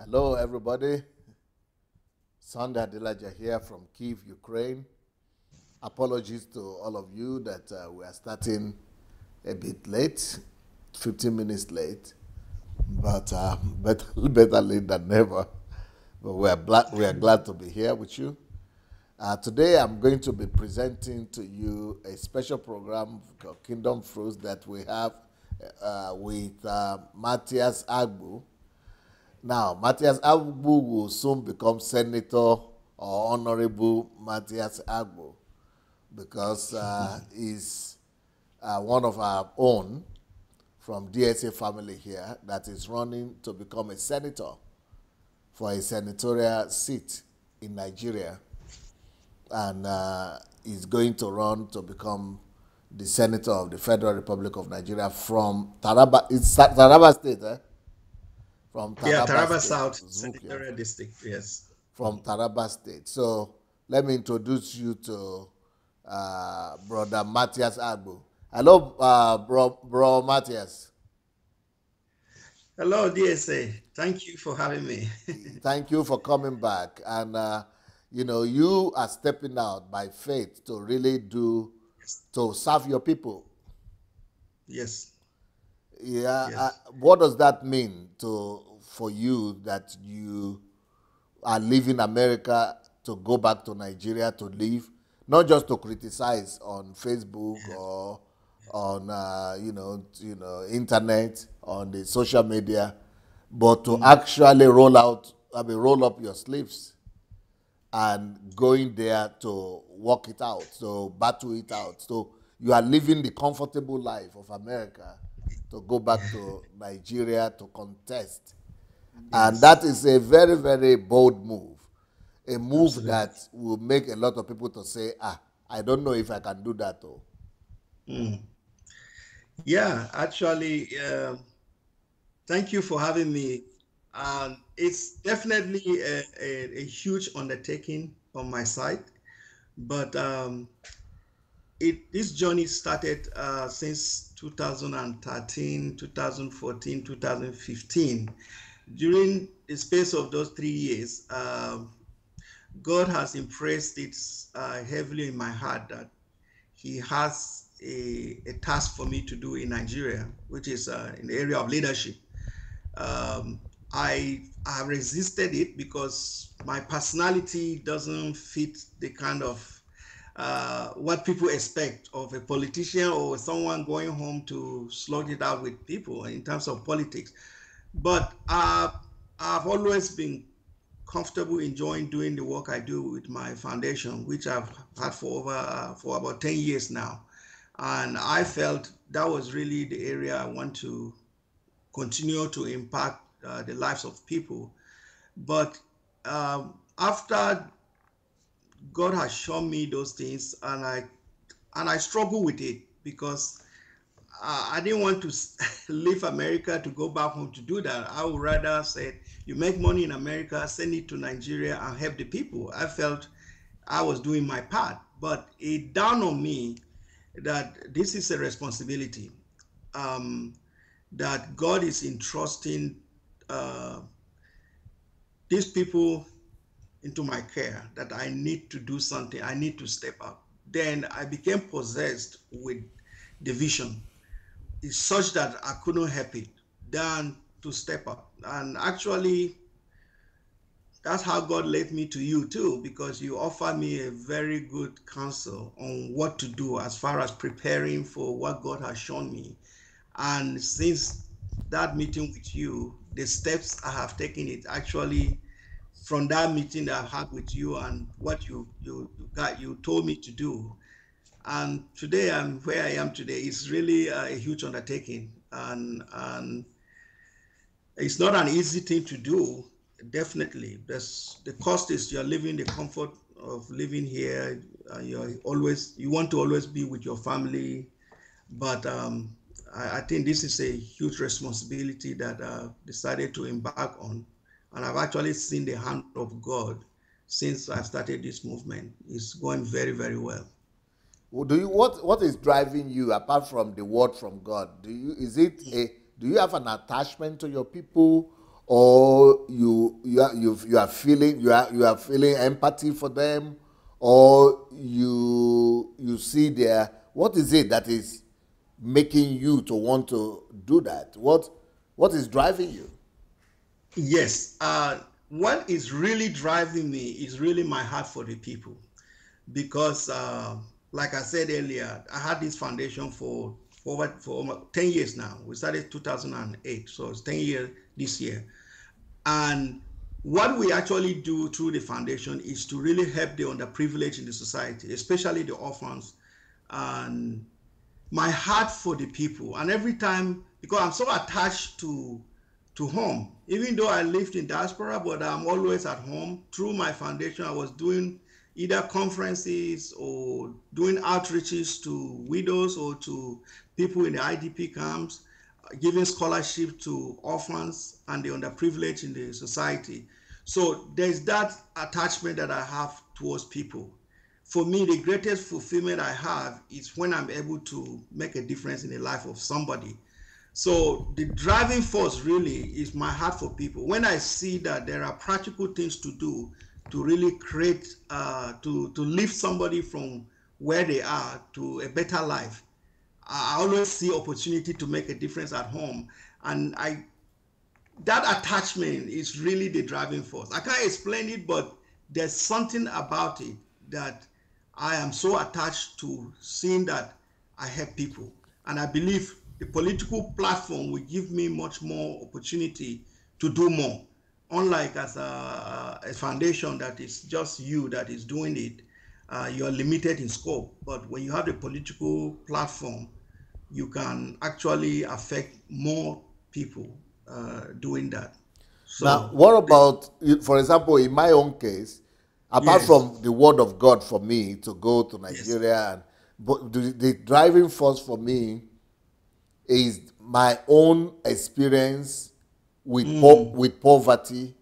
Hello, everybody. Sunday Adelaja here from Kiev, Ukraine. Apologies to all of you that we are starting a bit late, 15 minutes late, but better late than never. But we are glad to be here with you. Today, I'm going to be presenting to you a special program called Kingdom Fruits that we have with Mathias Agbu. Now, Mathias Agbu will soon become Senator or Honorable Mathias Agbu because he's one of our own from DSA family here that is running to become a senator for a senatorial seat in Nigeria. And is going to run to become the senator of the Federal Republic of Nigeria from Taraba. It's Taraba State, eh? From Yeah, Taraba Taraba State, South Zukia, Senatorial District. Yes. from Taraba State. So let me introduce you to Brother Mathias Agbu. Hello, bro Mathias. Hello, DSA. Thank you for having me. Thank you for coming back. And, you are stepping out by faith to really Yes. to serve your people. Yes. Yeah. Yes. What does that mean for you that you are leaving America to go back to Nigeria to live, not just to criticize on Facebook Yes. or on internet, on the social media, but to Mm. actually roll up your sleeves and going there to work it out, to battle it out. So you are living the comfortable life of America to go back to Nigeria to contest. And Yes. that is a very, very bold move. A move Absolutely. that will make a lot of people to say, I don't know if I can do that though. Mm. Yeah, actually, thank you for having me. It's definitely a huge undertaking on my side, but this journey started since 2013, 2014, 2015. During the space of those 3 years, God has impressed it heavily in my heart that He has a task for me to do in Nigeria, which is in the area of leadership. Um, I have resisted it because my personality doesn't fit the kind of what people expect of a politician or someone going home to slug it out with people in terms of politics. But I've always been comfortable enjoying doing the work I do with my foundation, which I've had for about 10 years now. And I felt that was really the area I want to continue to impact the lives of people. But after God has shown me those things, and I struggle with it because I didn't want to leave America to go back home to do that. I would rather say, you make money in America, send it to Nigeria and help the people. I felt I was doing my part, but it dawned on me that this is a responsibility, um, that God is entrusting uh, these people into my care, that I need to do something, I need to step up. Then I became possessed with the vision. It's such that I couldn't help it than to step up. And actually, that's how God led me to you too, because you offered me a very good counsel on what to do as far as preparing for what God has shown me. And since that meeting with you, the steps I have taken it actually from that meeting that I had with you and what you told me to do. And today I'm where I am today. It's really a huge undertaking, and it's not an easy thing to do. Definitely, the cost is you're living the comfort of living here. You want to always be with your family, but I think this is a huge responsibility that I decided to embark on, and I've actually seen the hand of God since I started this movement. It's going very, very well. What is driving you apart from the word from God? Do you have an attachment to your people, or you are feeling you are feeling empathy for them, or you see their, what is it that is making you to want to do that? What is driving you? Yes. What is really driving me is really my heart for the people, because, like I said earlier, I had this foundation for over 10 years now. We started 2008, so it's 10 years this year. And what we actually do through the foundation is to really help the underprivileged in the society, especially the orphans. And my heart for the people, and every time, because I'm so attached to home, even though I lived in diaspora, but I'm always at home. Through my foundation, I was doing either conferences or doing outreaches to widows or to people in the IDP camps, giving scholarship to orphans and the underprivileged in the society. So there's that attachment that I have towards people. For me, the greatest fulfillment I have is when I'm able to make a difference in the life of somebody. So the driving force really is my heart for people. When I see that there are practical things to do to really create, to lift somebody from where they are to a better life, I always see opportunity to make a difference at home. And that attachment is really the driving force. I can't explain it, but there's something about it that I am so attached to, seeing that I help people. And I believe the political platform will give me much more opportunity to do more. Unlike as a foundation that is just you that is doing it, you're limited in scope. But when you have a political platform, you can actually affect more people doing that. Now, So, what about, for example, in my own case, apart yes, from the word of God for me to go to yes. Nigeria, and but the driving force for me is my own experience Mm, with poverty,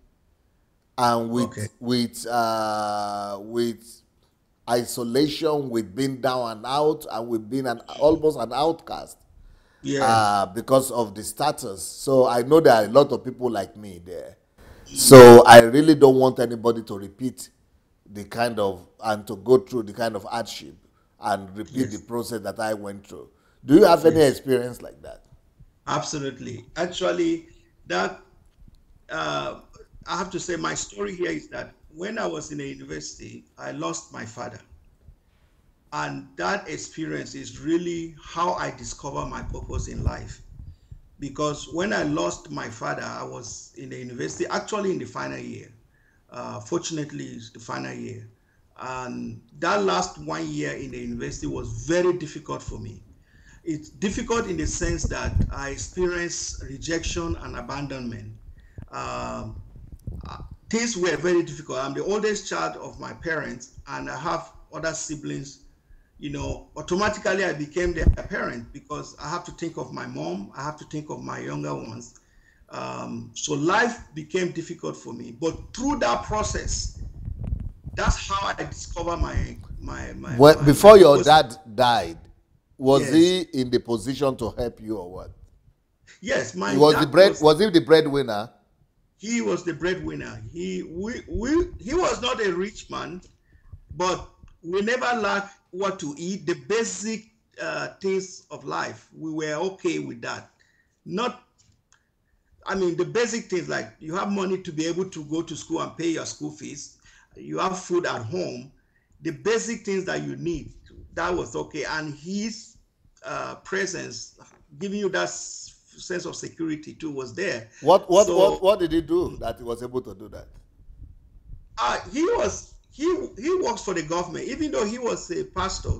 and okay. with isolation, with being down and out, and with being almost an outcast, Yes. because of the status. So I know there are a lot of people like me there. Mm, So I really don't want anybody to repeat the kind of, and to go through the kind of hardship and repeat the yes. process that I went through. Do you have any Yes. experience like that? Absolutely. Actually, that uh, I have to say my story here is that when I was in a university, I lost my father. And that experience is really how I discover my purpose in life. Because when I lost my father, I was in the university, actually in the final year. Fortunately, it's the final year. And that last 1 year in the university was very difficult for me. It's difficult in the sense that I experienced rejection and abandonment. Um, Things were very difficult. I'm the oldest child of my parents, and I have other siblings. Automatically I became their parent because I have to think of my mom, I have to think of my younger ones. So life became difficult for me. But through that process, that's how I discover my Before your purpose. dad died, was Yes, he in the position to help you, or what? yes, He my was the dad bread. Was he the breadwinner? was the breadwinner. He was not a rich man, but we never lacked what to eat. The basic things of life, we were okay with that. Not, I mean, the basic things like you have money to be able to go to school and pay your school fees, you have food at home, the basic things that you need, that was okay. And his presence, giving you that sense of security too, was there. So What did he do that he was able to do that? he works for the government, even though he was a pastor.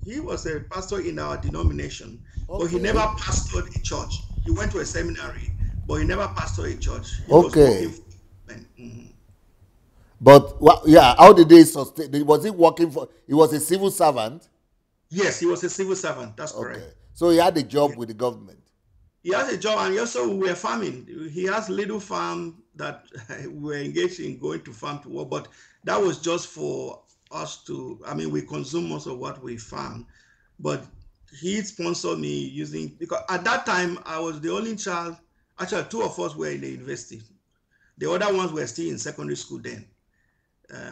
He was a pastor in our denomination, but he never Okay. pastored a church. He went to a seminary, but he never pastored a church. He was working Okay. for the government. But yeah, how did he sustain? Was he working for? He was a civil servant. Yes, he was a civil servant. That's correct. Okay. So he had a Yeah. job with the government. He has a job, and he also we were farming. He has little farm that we were engaged in going to farm to work, but that was just for us to. I mean, we consume most of what we farm, but he sponsored me using, because at that time I was the only child. Actually, two of us were in the university. The other ones were still in secondary school then.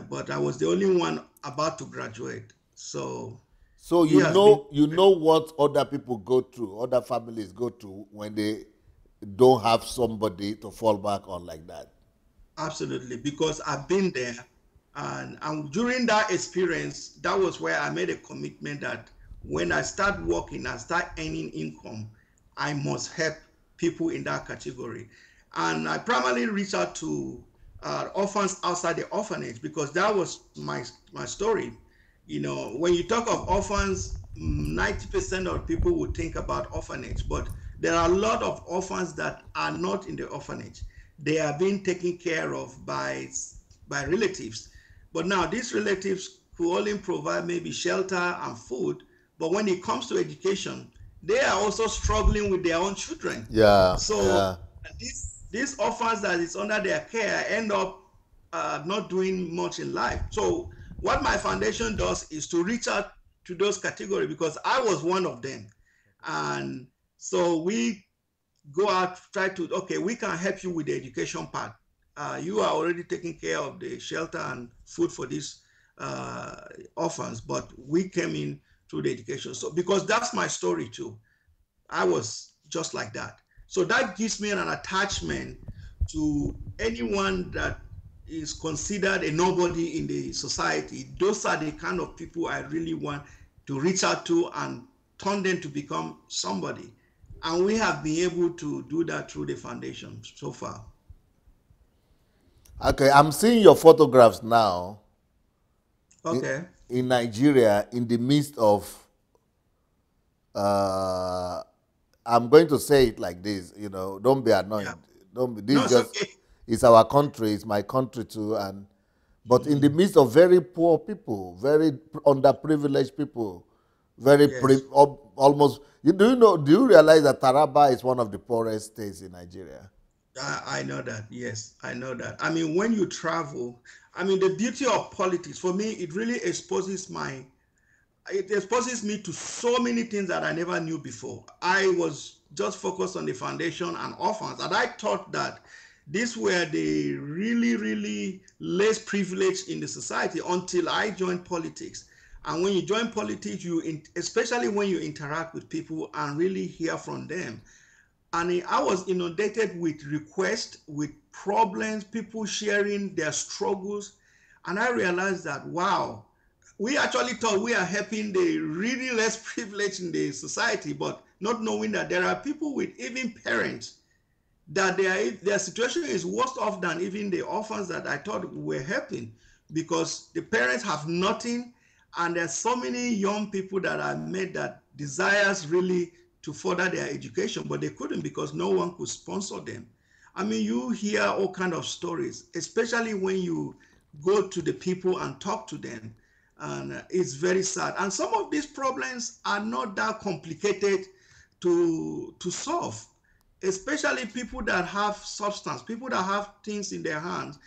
But I was the only one about to graduate. So So he has been you know what other people go through, other families go through when they don't have somebody to fall back on like that. absolutely, because I've been there. And during that experience, that was where I made a commitment that when I start working and start earning income, I must help people in that category. And I primarily reached out to orphans outside the orphanage because that was my story. You know, when you talk of orphans, 90% of people would think about orphanage, but there are a lot of orphans that are not in the orphanage. They are being taken care of by relatives. But now these relatives could only provide maybe shelter and food, but when it comes to education, they are also struggling with their own children. Yeah, So yeah. these orphans that is under their care end up not doing much in life. So what my foundation does is to reach out to those categories because I was one of them. And so we go out, try to, okay, we can help you with the education part. You are already taking care of the shelter and food for these uh, orphans, but we came in through the education. So because that's my story too. I was just like that. So that gives me an attachment to anyone that is considered a nobody in the society. Those are the kind of people I really want to reach out to and turn them to become somebody. And we have been able to do that through the foundation so far. Okay, I'm seeing your photographs now in, Okay. in Nigeria in the midst of uh, I'm going to say it like this, don't be annoyed. Yeah. Don't be, No, this it's just okay. is our country, it's my country too, and but in the Mm, midst of very poor people, very underprivileged people, yes. almost. Do you realize that Taraba is one of the poorest states in Nigeria? I know that. Yes, I know that. I mean, when you travel, I mean, the beauty of politics for me, it exposes me to so many things that I never knew before. I was just focused on the foundation and orphans, and I thought that these were the really, really less privileged in the society until I joined politics. And when you join politics, especially when you interact with people and really hear from them, and I was inundated with requests, with problems, people sharing their struggles. And I realized that, wow, we actually thought we are helping the really less privileged in the society, but not knowing that there are people with even parents that their situation is worse off than even the orphans that I thought we were helping because the parents have nothing. And there's so many young people that I met that desires really to further their education, but they couldn't because no one could sponsor them. I mean, you hear all kind of stories, especially when you go to the people and talk to them. And it's very sad. And some of these problems are not that complicated to solve, especially people that have substance, people that have things in their hands.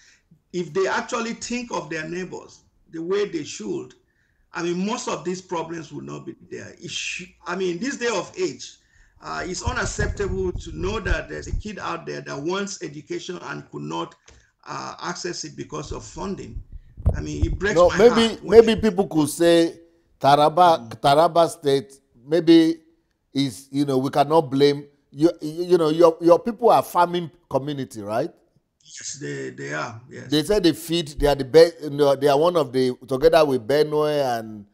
If they actually think of their neighbors the way they should, I mean, most of these problems will not be there. I mean, this day of age, it's unacceptable to know that there's a kid out there that wants education and could not access it because of funding. I mean, it breaks No, my heart when maybe people could say mm, Taraba State maybe is, we cannot blame your people are farming community, right? yes, they are, They yes. say they are the best, they are one of the, together with Benue and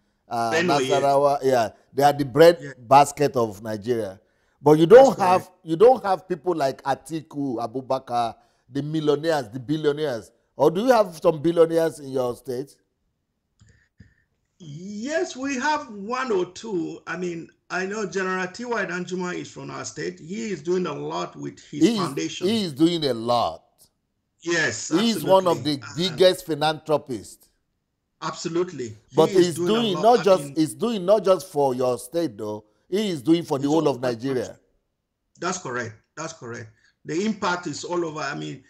Benue, yes, Nasarawa, yeah, they are the bread yeah, basket of Nigeria. But that's correct. you don't have people like Atiku Abubakar, the millionaires, the billionaires. Or do you have some billionaires in your state? Yes, we have one or two. I mean, I know General T.Y. Danjuma is from our state. He is doing a lot with his He foundation. is doing a lot. Yes, He is one of absolutely. the biggest philanthropists. Absolutely. He But is doing a lot. I mean, he's doing not just for your state though. He is doing for the it's whole all of over the country. Nigeria. That's correct. That's correct. The impact is all over. I mean,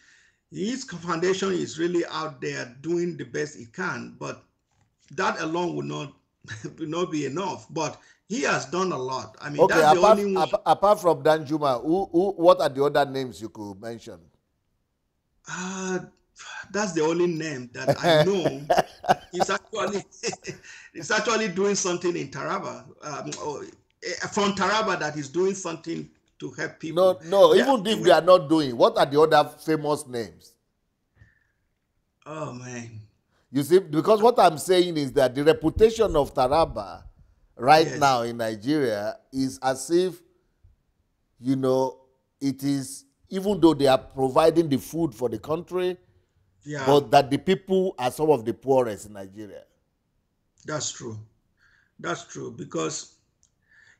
his foundation is really out there doing the best it can, but that alone would not will not be enough. But he has done a lot. I mean, Okay, that's the only one. apart from Danjuma, what are the other names you could mention? Uh, that's the only name that I know. It's actually it's actually doing something in Taraba, from Taraba, that is doing something to help people. No, no, Yeah, even if they are not doing, what are the other famous names? oh man, You see, because what I'm saying is that the reputation of Taraba right yes, now in Nigeria is as if, you know, it is, even though they are providing the food for the country, yeah, but that the people are some of the poorest in Nigeria. that's true. That's true because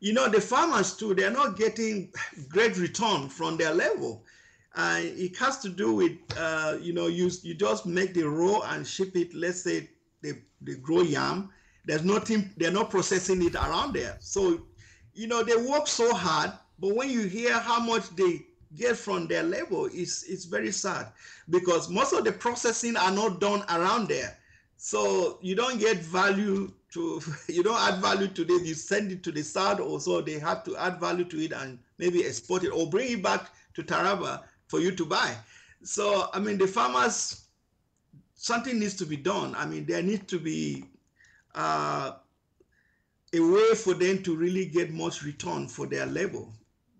the farmers too, they're not getting great return from their level. It has to do with you just make the row and ship it. Let's say they grow yam. There's nothing. They're not processing it around there. So they work so hard, but when you hear how much they get from their level, it's very sad because most of the processing are not done around there. So you don't get value to you don't add value to them. You send it to the south, also they have to add value to it and maybe export it or bring it back to Taraba for you to buy. So I mean, the farmers, something needs to be done. I mean, there needs to be uh, a way for them to really get much return for their labor.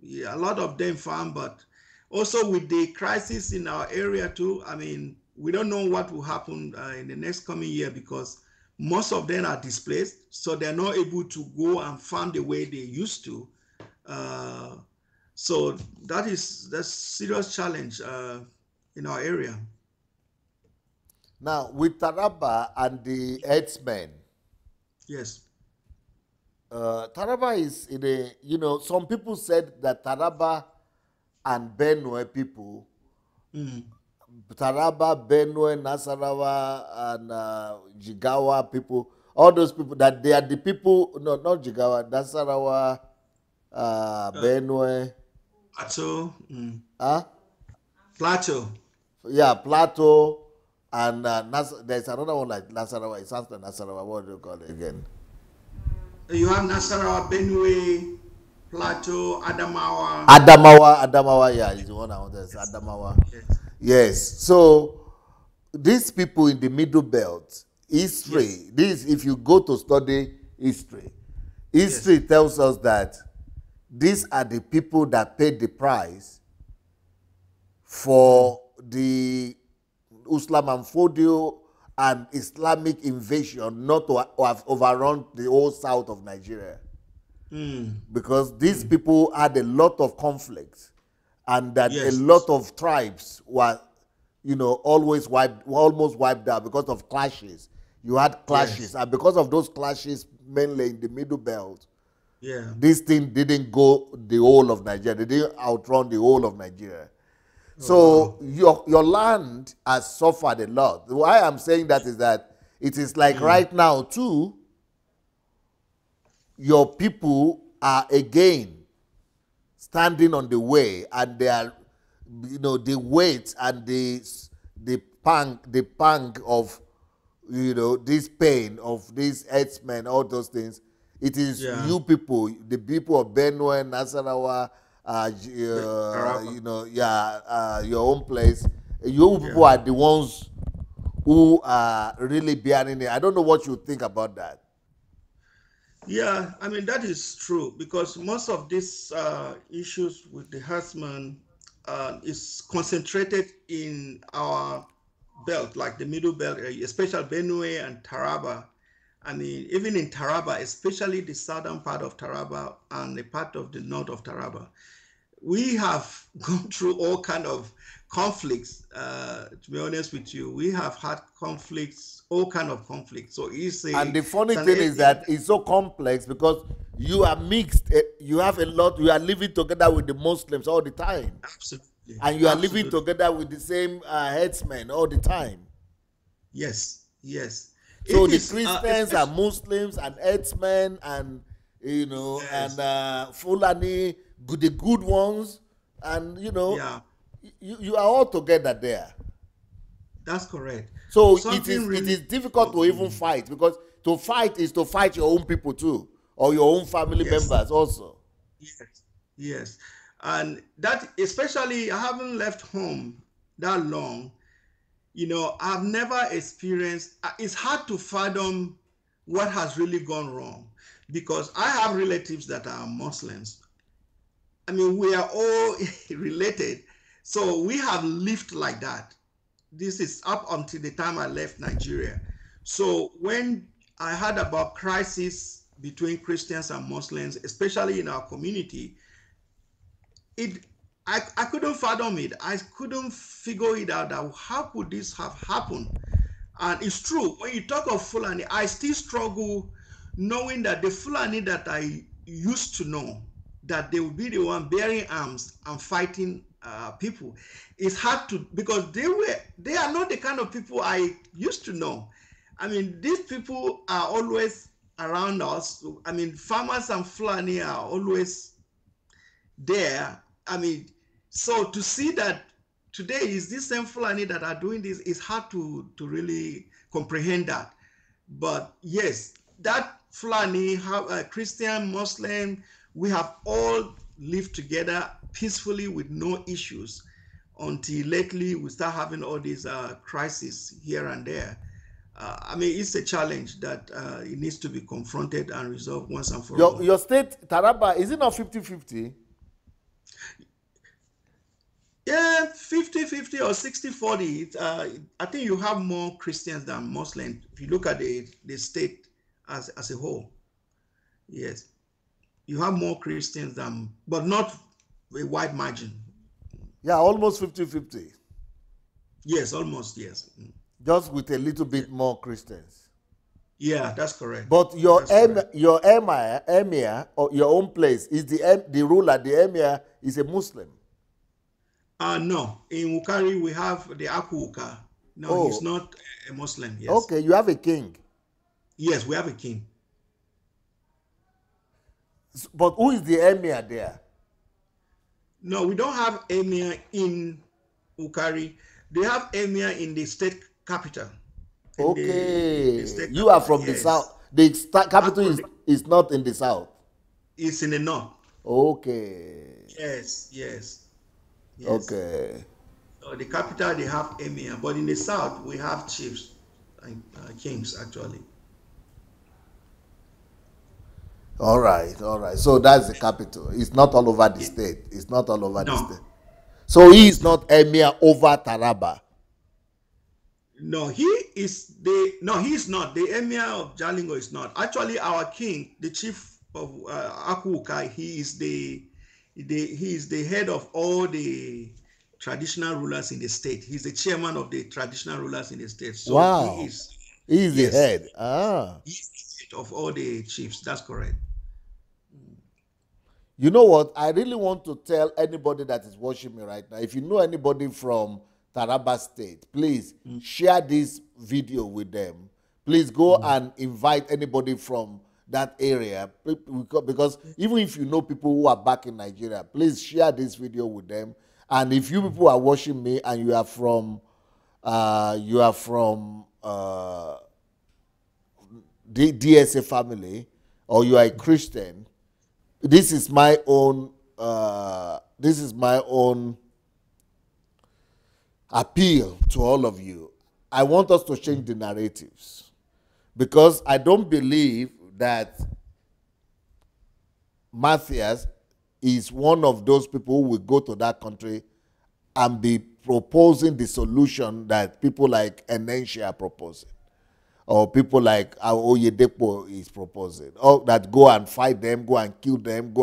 Yeah, a lot of them farm, but also with the crisis in our area too, I mean, we don't know what will happen in the next coming year because most of them are displaced, so they're not able to go and farm the way they used to. Uh, so that's serious challenge in our area. Now, with Taraba and the herdsmen, Yes. Taraba is in a, some people said that Taraba and Benue people, Mm. Taraba, Benue, Nasarawa, and Jigawa people, all those people, that they are the people, no, not Jigawa, Nasarawa, Uh, Benue, Plateau. huh? Plateau. Yeah, Plateau, and there's another one like Nasarawa. It sounds like Nasarawa. What do you call it again? You have Nasarawa, Benue, Plateau, Adamawa. Adamawa, yeah, is the one I want to say. Yes. Adamawa. Yes. Yes. So these people in the middle belt, Yes. history, this, if you go to study history, Yes. history tells us that these are the people that paid the price Mm. for the Islam and Fodio and Islamic invasion not to have overrun the whole south of Nigeria. Mm. Because these Mm. people had a lot of conflicts and that a lot Yes. of tribes were, almost wiped out because of clashes. You had clashes, Yes. and because of those clashes, mainly in the middle belt, Yeah. this thing didn't go the whole of Nigeria. They didn't outrun the whole of Nigeria. Oh wow. So your land has suffered a lot. Why I'm saying that is that it is like Mm. right now too, your people are again standing on the way, and they are, the weight and the pang of, this pain of these herdsmen, all those things. It is Yeah. you people, the people of Benue, Nasarawa, Taraba. your own place. You Yeah. people are the ones who are really bearing it. I don't know what you think about that. Yeah, I mean that is true because most of these issues with the herdsmen is concentrated in our belt, like the middle belt, especially Benue and Taraba. I mean, even in Taraba, especially the southern part of Taraba and the part of the north of Taraba, we have gone through all kind of conflicts. To be honest with you, we have had conflicts, all kind of conflicts. So And the it's funny an thing is area. that it's so complex because you are mixed. You have a lot. You are living together with the Muslims all the time, Absolutely, and you are living absolutely. together with the same headsmen all the time. Yes, yes. So It the is, Christians are especially, Muslims and headsmen, and and yes, Fulani, the good ones, and yeah, you are all together there. that's correct. So it Something is it really, is difficult to even fight, because to fight is to fight your own people too, or your own family yes, members also. yes, yes. And that, especially, I haven't left home that long, you know, I've never experienced, it's hard to fathom what has really gone wrong, because I have relatives that are Muslims. I mean, we are all related. So we have lived like that. This is up until the time I left Nigeria. So when I heard about crisis between Christians and Muslims, especially in our community, it I couldn't fathom it. I couldn't figure it out, that how could this have happened? And it's true, when you talk of Fulani, I still struggle knowing that the Fulani that I used to know, that they will be the one bearing arms and fighting people. It's hard to, because they are not the kind of people I used to know. I mean, these people are always around us. I mean, farmers and Fulani are always there. I mean, so to see that today is this same Fulani that are doing this, is hard to really comprehend that. But yes, that Fulani, Christian, Muslim, we have all lived together peacefully with no issues, until lately we start having all these crises here and there. I mean, it's a challenge that it needs to be confronted and resolved once and for all. Your state, Taraba, is it not 50-50? Yeah, 50-50 or 60-40. I think you have more Christians than Muslims if you look at the state as a whole. Yes, you have more Christians than, but not a wide margin. Yeah, almost 50-50. Yes, almost, yes. Just with a little bit more Christians. Yeah, that's correct. But your emir, or your own place, is the ruler, the emir is a Muslim. No, in Ukari we have the Akuka. No, he's not a Muslim. Yes. Okay, you have a king. Yes, we have a king. But who is the emir there? No, we don't have emir in Ukari. They have emir in the state capital. Okay, you are from the south. The capital is not in the south. It's in the north. Okay. Yes. Okay. So the capital, they have emir, but in the south we have chiefs and kings actually. All right. So that's the capital. It's not all over the state. It's not all over the state. So he is not emir over Taraba. No, he is not. The emir of Jalingo is not. Actually, our king, the chief of Akuka, he is the head of all the traditional rulers in the state. He's the chairman of the traditional rulers in the state. So wow. He is the head. He's the head of all the chiefs. That's correct. You know what? I really want to tell anybody that is watching me right now, if you know anybody from Taraba State, please share this video with them. Please go and invite anybody from that area, because even if you know people who are back in Nigeria, please share this video with them. And if you people are watching me and you are from the DSA family, or you are a Christian, this is my own appeal to all of you. I want us to change the narratives, because I don't believe that Mathias is one of those people who will go to that country and be proposing the solution that people like Enenshi are proposing, or people like Oyedepo is proposing, or that go and fight them, go and kill them,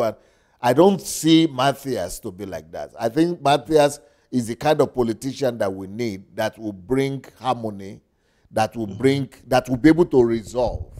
I don't see Mathias to be like that. I think Mathias is the kind of politician that we need, that will bring harmony, that will be able to resolve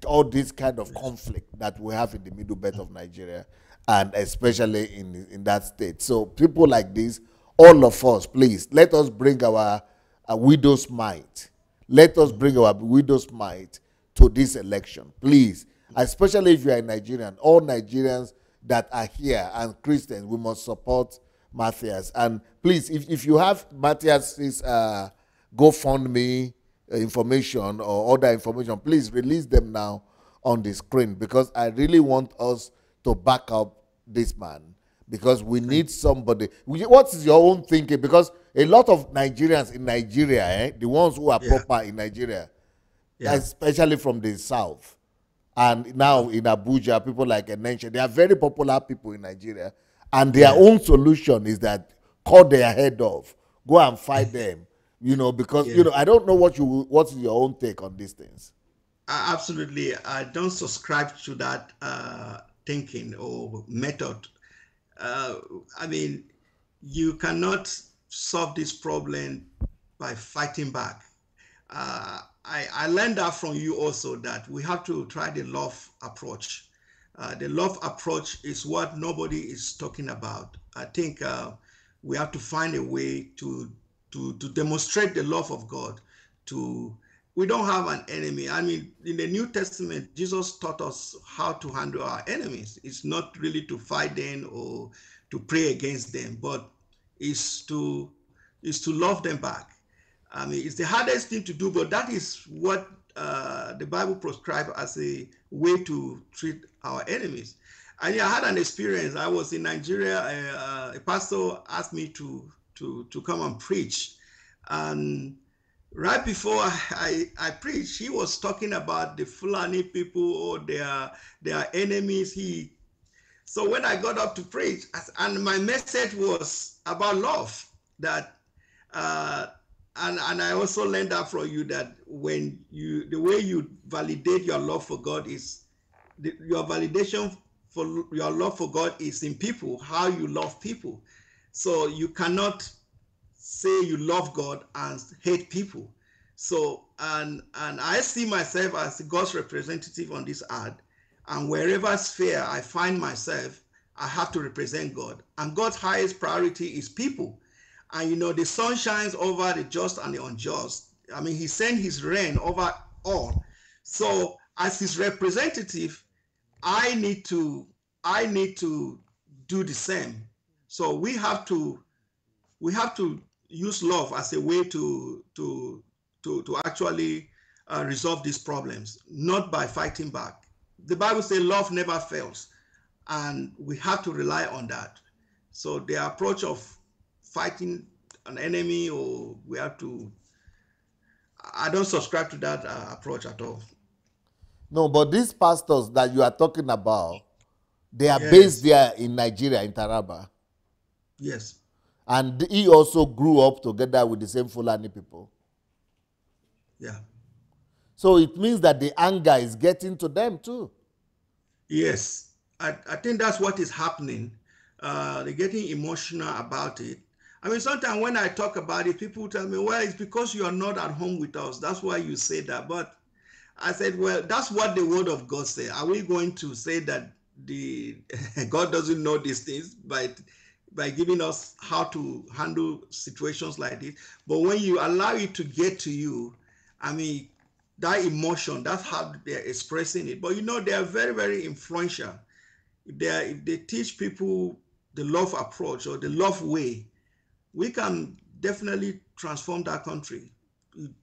all this kind of conflict that we have in the middle belt of Nigeria, and especially in that state. So people like this, all of us, please, let us bring our widow's might. Let us bring our widow's might to this election, please. Especially if you are a Nigerian, all Nigerians that are here and Christians, we must support Mathias. And please, if you have Mathias's GoFundMe information or other information, please release them now on the screen, because I really want us to back up this man, because we need somebody. What is your own thinking? Because a lot of Nigerians in Nigeria, the ones who are Yeah, proper in Nigeria, yeah, especially from the south, and now in Abuja, people like Enenche, they are very popular people in Nigeria, and their yeah, own solution is that cut their head off, go and fight them, because yeah. I don't know what is your own take on these things. Absolutely. I don't subscribe to that thinking or method. Uh, I mean, you cannot solve this problem by fighting back. I learned that from you also, that we have to try the love approach. The love approach is what nobody is talking about. I think we have to find a way to demonstrate the love of God. To We don't have an enemy. I mean, in the New Testament, Jesus taught us how to handle our enemies. It's not really to fight them or to pray against them, but is to love them back. I mean, it's the hardest thing to do, but that is what the Bible prescribes as a way to treat our enemies. And yeah, I had an experience. I was in Nigeria. A pastor asked me to come and preach, and right before I preached, he was talking about the Fulani people or their enemies. So when I got up to preach, and my message was about love, that uh, and I also learned that from you, that the way you validate your love for God is your validation for your love for God is in people, how you love people. So you cannot say you love God and hate people. So and I see myself as God's representative on this earth, and wherever sphere I find myself, I have to represent God. And God's highest priority is people. And the sun shines over the just and the unjust. I mean, He sent His rain over all. So as His representative, I need to I need to do the same. So we have to use love as a way to actually resolve these problems, not by fighting back. The Bible says love never fails, and we have to rely on that. So the approach of fighting an enemy, or we have to, I don't subscribe to that approach at all. No, but these pastors that you are talking about, they are based Yes, there in Nigeria, in Taraba. yes, And he also grew up together with the same Fulani people. yeah, So it means that the anger is getting to them too. yes. I think that's what is happening. They're getting emotional about it. I mean, sometimes when I talk about it, people tell me, well, it's because you are not at home with us. That's why you say that. But I said, well, that's what the word of God says. Are we going to say that the God doesn't know these things by giving us how to handle situations like this? But when you allow it to get to you, I mean, that emotion, that's how they're expressing it. But they are very, very influential. If they teach people the love approach or the love way, we can definitely transform that country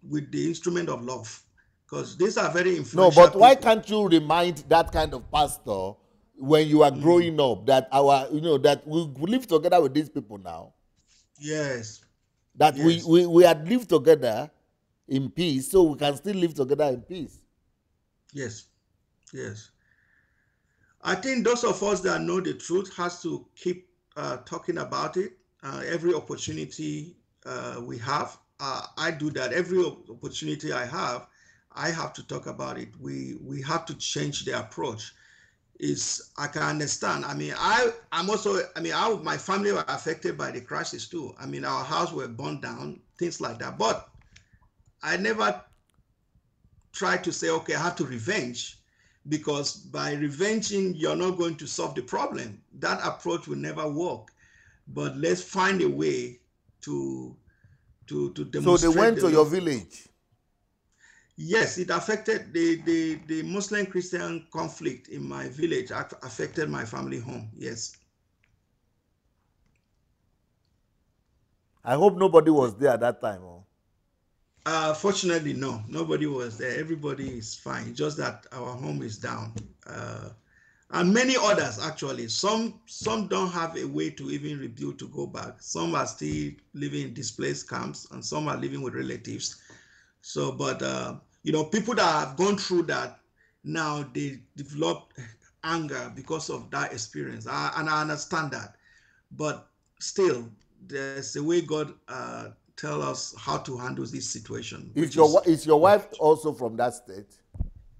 with the instrument of love, because these are very No, influential but why people. can't you remind that kind of pastor when you are Mm. growing up that that we live together with these people now, Yes, that yes, we had lived together in peace, so we can still live together in peace. yes, yes. I think those of us that know the truth has to keep talking about it. Every opportunity we have, I do that. Every opportunity I have to talk about it. We have to change the approach. Is I can understand. I mean, I'm also. I mean, my family were affected by the crisis too. I mean, our house were burned down, things like that. But I never try to say, okay, I have to revenge, because by revenging, you're not going to solve the problem. That approach will never work. But let's find a way to to So they demonstrate went the to your love of God. village. Yes, it affected the Muslim Christian conflict in my village, affected my family home. Yes. I hope nobody was there at that time. Oh. Fortunately, no, nobody was there. Everybody is fine. Just that our home is down. and many others actually. Some don't have a way to even rebuild to go back. Some are still living in displaced camps, and some are living with relatives. So, but people that have gone through that, now they develop anger because of that experience, and I understand that. But still, there's a way God tell us how to handle this situation, which is Is your wife also from that state?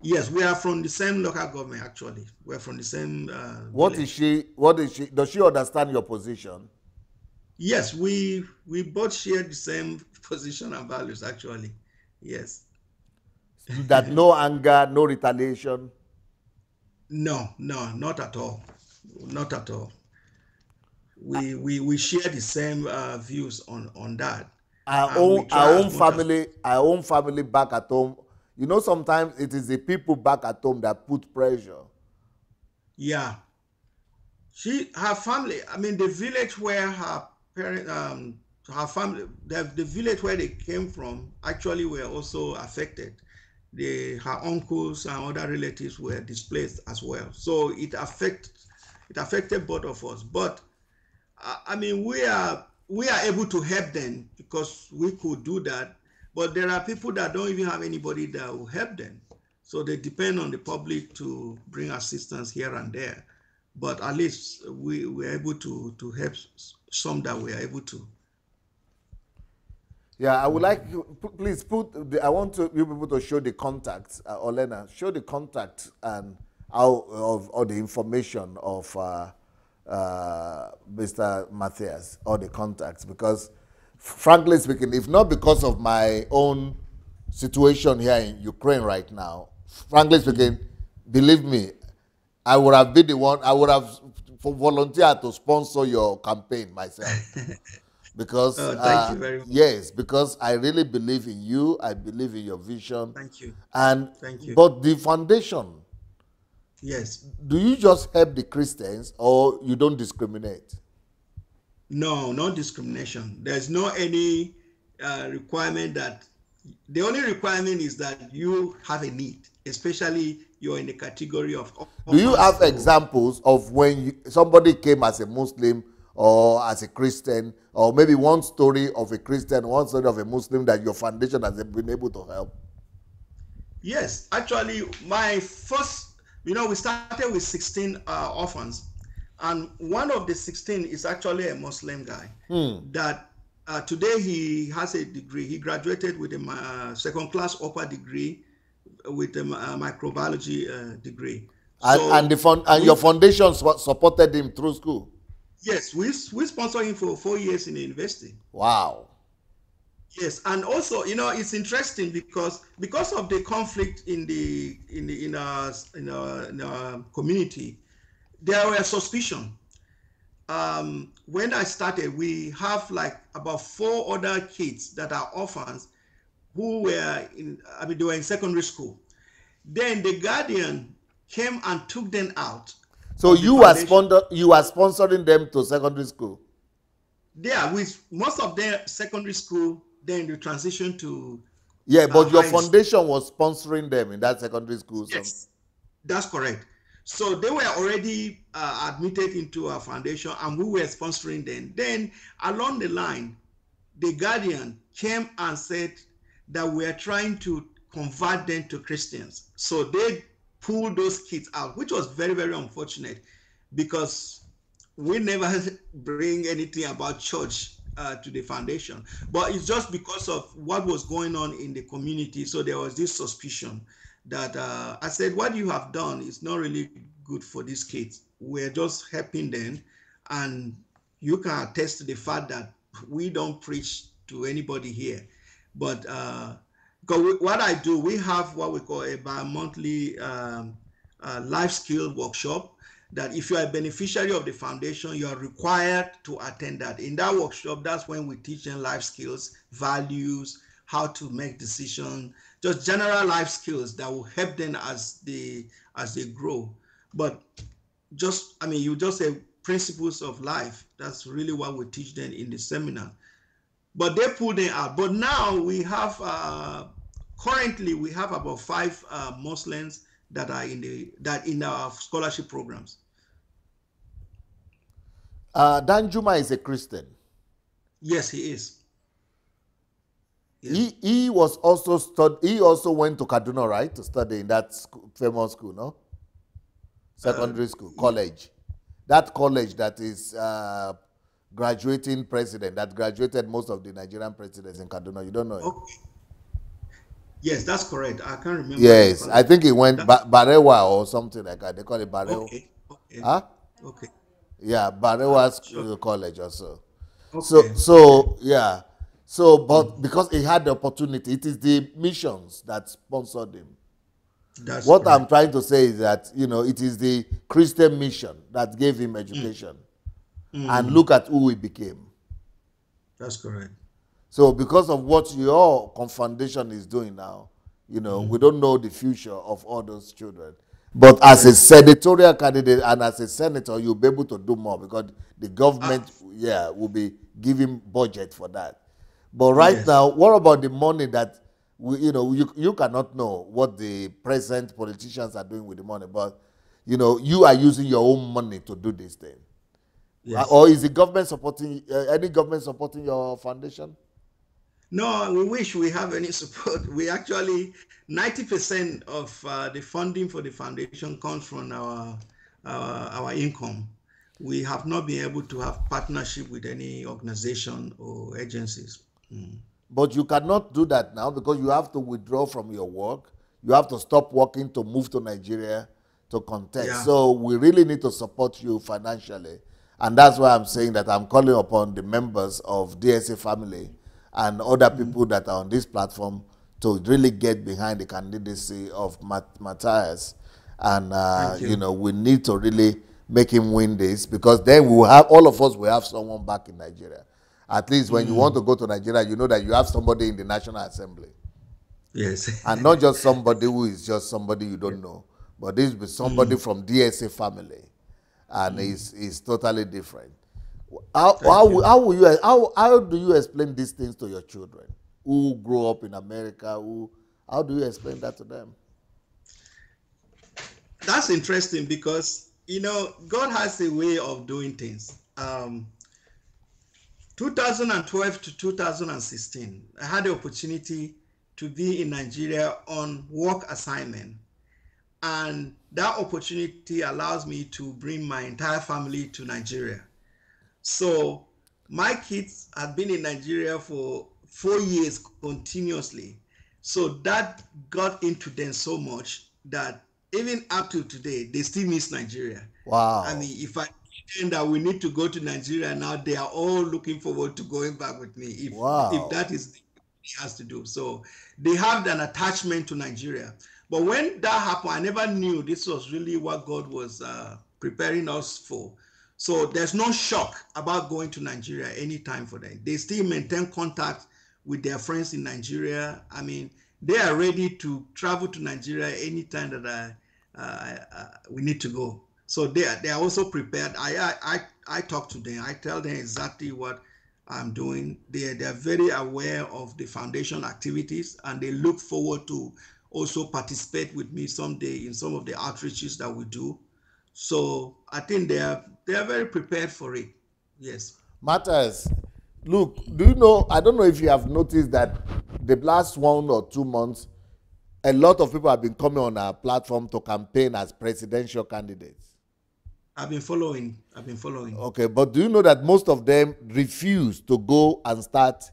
yes, we are from the same local government. Actually, we're from the same What is village. she? What is she? Does she understand your position? Yes, we both share the same position and values. Actually, yes. That no anger, no retaliation. No, no, not at all, not at all. We share the same views on that, and we try as much as Our own family back at home. You know, sometimes it is the people back at home that put pressure. yeah. Her family. I mean, the village where her family, the village where they came from, actually were also affected. Her uncles and other relatives were displaced as well. So it affected both of us. But I mean, we are able to help them because we could do that. But there are people that don't even have anybody that will help them. So they depend on the public to bring assistance here and there. But at least we were able to help some that we are able to. Yeah, I would like you, please put. I want you people to show the contact, Olena. Show the contact and how of all the information of Mr. Mathias, all the contacts, because frankly speaking, if not because of my own situation here in Ukraine right now, frankly speaking, believe me, I would have been the one. I would have volunteered to sponsor your campaign myself. Because Thank you very much. yes, because I really believe in you, I believe in your vision. Thank you. And Thank you. but the foundation, Yes. do you just help the Christians or you don't discriminate? No, no discrimination. There's no any requirement that the only requirement is that you have a need, especially you're in the category of Do you orphans. have examples of when somebody came as a Muslim or as a Christian, or maybe one story of a Christian, one story of a Muslim that your foundation has been able to help? Yes, actually, my first, we started with 16 orphans, and one of the 16 is actually a Muslim guy that today he has a degree. He graduated with a second-class upper degree with a microbiology degree. And So your foundation supported him through school. yes, we sponsored him for 4 years in the university. Wow. Yes, and also, it's interesting because of the conflict in our community, there were suspicion. When I started, we have like about 4 other kids that are orphans who were they were in secondary school. Then the guardian came and took them out So of the you foundation. are sponsoring them to secondary school. Yeah, with most of their secondary school, then the transition to Yeah, but your high school. foundation was sponsoring them in that secondary school. Yes, that's correct. So they were already admitted into our foundation, and we were sponsoring them. Then along the line, the guardian came and said that we are trying to convert them to Christians. So they pulled those kids out, which was very, very unfortunate because we never bring anything about church to the foundation, but it's just because of what was going on in the community. So there was this suspicion that I said, what you have done is not really good for these kids. We're just helping them, and you can attest to the fact that we don't preach to anybody here. But because what I do, we have what we call a bi-monthly life skill workshop, that if you are a beneficiary of the foundation, you are required to attend that. In that workshop, that's when we teach them life skills, values, how to make decisions, just general life skills that will help them as they grow. But you just say principles of life. That's really what we teach them in the seminar. But they pulled them out. But now we have currently we have about 5 Muslims that are in our scholarship programs. Danjuma is a Christian. Yes, he is. Yes. He was also he also went to Kaduna, right, to study in that famous school, no? Secondary school, college. That college that is graduating president, that graduated most of the Nigerian presidents in Kaduna. You don't know him? Okay. Yes, that's correct. I can't remember. Yes, I think he went Barewa or something like that. They call it Barewa. Okay. Okay. Huh? Okay. Yeah, Barewa Sure. College also. Okay. So yeah. So, but because he had the opportunity, it is the missions that sponsored him. That's what correct. I'm trying to say is that, it is the Christian mission that gave him education. And look at who he became. That's correct. So because of what your foundation is doing now, we don't know the future of all those children. But as a senatorial candidate and as a senator, you'll be able to do more because the government, will be giving budget for that. But right now, what about the money that you cannot know what the present politicians are doing with the money, but you are using your own money to do this thing. Yes. Or is the government supporting any government supporting your foundation? No, we wish we have any support. We actually 90% of the funding for the foundation comes from our income. We have not been able to have partnership with any organization or agencies. But you cannot do that now because you have to withdraw from your work. You have to stop working to move to Nigeria to contest. Yeah. So we really need to support you financially. And that's why I'm saying that I'm calling upon the members of DSA family and other people that are on this platform to really get behind the candidacy of Mathias. And, we need to really make him win this because then we will have, all of us will have someone back in Nigeria. At least when you want to go to Nigeria, you know that you have somebody in the National Assembly. Yes. And not just somebody who is just somebody you don't know, but this is somebody from DSA family. And is totally different. How do you explain these things to your children who grow up in America? How do you explain that to them? That's interesting because God has a way of doing things. 2012 to 2016, I had the opportunity to be in Nigeria on work assignment. And that opportunity allows me to bring my entire family to Nigeria. So my kids have been in Nigeria for 4 years continuously. So that got into them so much that even up to today, they still miss Nigeria. Wow. I mean, if I think that we need to go to Nigeria now, they are all looking forward to going back with me. If that is what it has to do. So they have an attachment to Nigeria. But when that happened, I never knew this was really what God was preparing us for. So there's no shock about going to Nigeria anytime for them. They still maintain contact with their friends in Nigeria. I mean, they are ready to travel to Nigeria anytime that we need to go. So they are also prepared. I talk to them. I tell them exactly what I'm doing. They are very aware of the foundation activities, and they look forward to also participate with me someday in some of the outreaches that we do. So I think they are very prepared for it. Yes. Mathias, look, do you know, I don't know if you have noticed that the last 1 or 2 months, a lot of people have been coming on our platform to campaign as presidential candidates. I've been following. Okay, but do you know that most of them refuse to go and start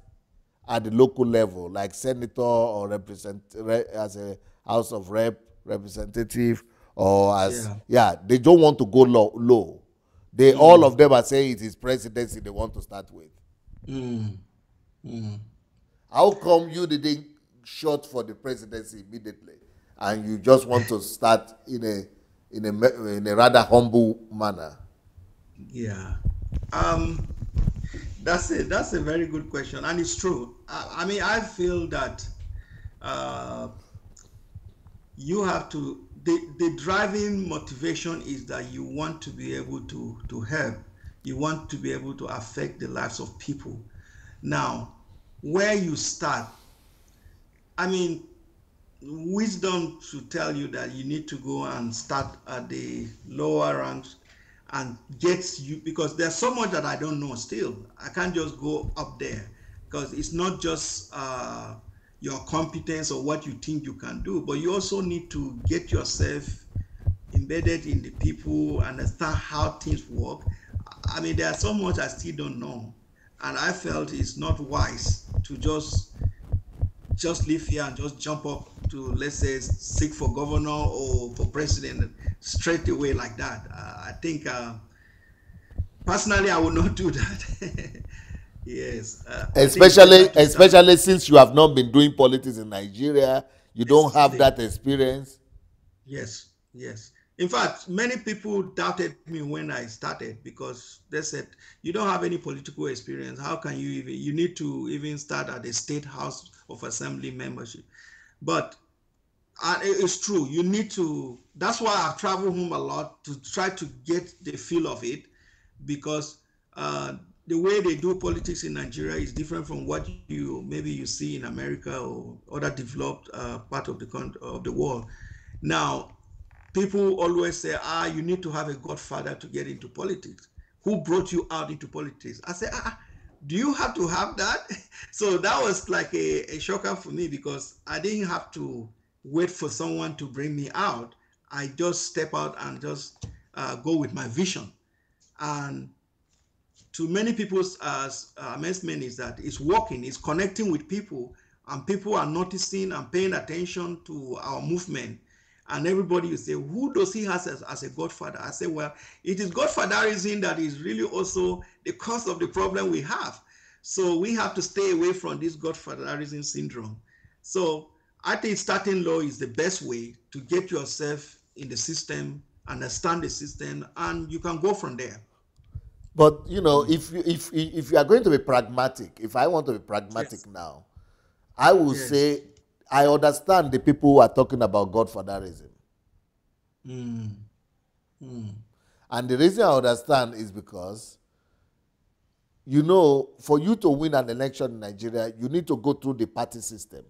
at the local level, like senator or as a House of representative, or as they don't want to go low. They all of them are saying it is presidency they want to start with. How come you didn't shot for the presidency immediately, and you just want to start in a rather humble manner? Yeah. That's a very good question, and it's true. I mean, I feel that you have to, the driving motivation is that you want to be able to help. You want to be able to affect the lives of people. Now, where you start, I mean, wisdom to tell you that you need to go and start at the lower ranks and get you, because there's so much that I don't know still. I can't just go up there because it's not just your competence or what you think you can do, but you also need to get yourself embedded in the people, understand how things work. I mean, there's so much I still don't know, and I felt it's not wise to just live here and just jump up to, let's say, seek for governor or for president straight away like that. I think personally I would not do that. Yes, I think it's better to start. Especially since you have not been doing politics in Nigeria, you don't have Exactly. that experience. Yes, yes. In fact, many people doubted me when I started because they said, "You don't have any political experience. How can you even? You need to even start at the state house of assembly membership." But it's true. You need to. That's why I've traveled home a lot to try to get the feel of it, because uh, the way they do politics in Nigeria is different from what you maybe you see in America or other developed part of the world. Now, people always say, you need to have a godfather to get into politics. Who brought you out into politics? I say, do you have to have that? So that was like a shocker for me because I didn't have to wait for someone to bring me out. I just step out and just go with my vision. And to many people's amazement is that it's working, it's connecting with people, and people are noticing and paying attention to our movement. And everybody will say, who does he has as a godfather? I say, well, it is godfatherism that is really also the cause of the problem we have. So we have to stay away from this godfatherism syndrome. So I think starting low is the best way to get yourself in the system, understand the system, and you can go from there. But you know, if you are going to be pragmatic, if I want to be pragmatic Yes. now, I will Yes. say I understand the people who are talking about godfatherism. Mm. Mm. And the reason I understand is because, you know, for you to win an election in Nigeria, you need to go through the party system.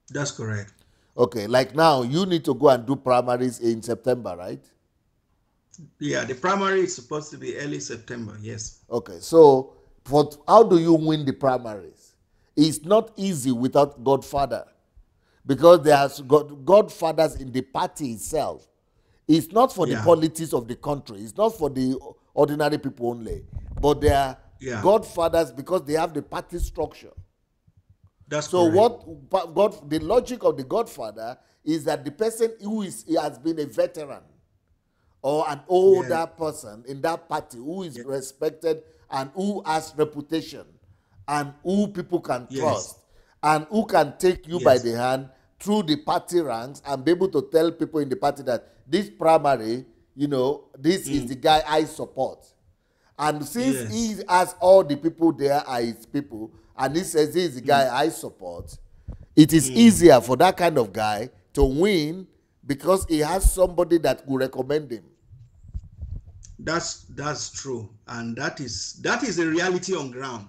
That's correct. Okay, like now, you need to go and do primaries in September, right? Yeah, the primary is supposed to be early September. Yes. Okay, so how do you win the primaries? It's not easy without Godfather because there are Godfathers in the party itself. It's not for the Yeah. politics of the country. It's not for the ordinary people only, but they are Yeah. Godfathers because they have the party structure. That's So correct. the logic of the Godfather is that the person he has been a veteran or an Yeah. older person in that party who is Yeah. respected and who has reputation and who people can Yes. trust and who can take you by Yes. the hand through the party ranks and be able to tell people in the party that this primary, you know, this is Mm. the guy I support. And since he Yes. has all the people there are his people, and he says this is the Mm. guy I support, it is Mm. easier for that kind of guy to win because he has somebody that will recommend him. That's true, and that is a reality on ground.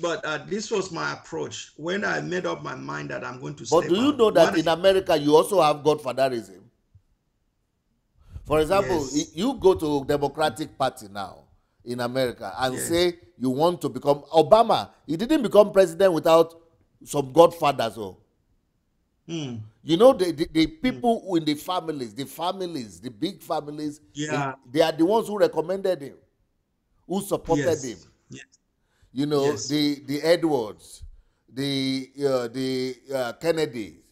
But this was my approach when I made up my mind that I'm going to But do step you out. know that What? in America you also have godfatherism? For example, Yes. you go to Democratic Party now in America and Yes. say you want to become Obama. He didn't become president without some godfathers. Oh, Mm. you know the Mm. people in the big families, Yeah. they are the ones who recommended him, who supported him. Yes. Yes. You know Yes. the Edwards, the Kennedys.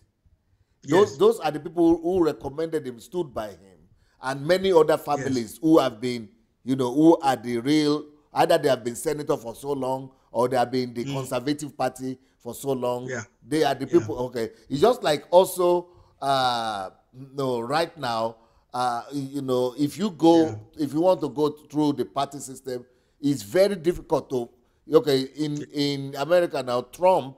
Yes. Those are the people who recommended him, stood by him, and many other Yes. families who have been, you know, who are the real. Either they have been senator for so long, or they have been the Mm. Conservative Party for so long. Yeah. They are the Yeah. people. Okay, it's just like also, no, right now, you know, Yeah. if you want to go through the party system, it's very difficult to. Okay, in America now, Trump,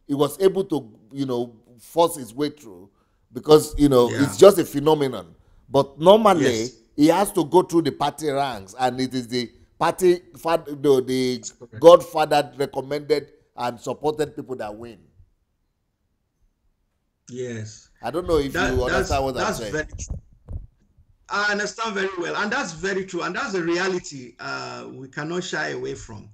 he was able to, you know, force his way through because, you know, it's Yeah. just a phenomenon. But normally Yes. he has to go through the party ranks, and it is the the That's correct. godfather recommended and supported people that win. Yes. I don't know if you understand what I'm that's saying. very true. I understand very well, and that's very true, and that's the reality we cannot shy away from.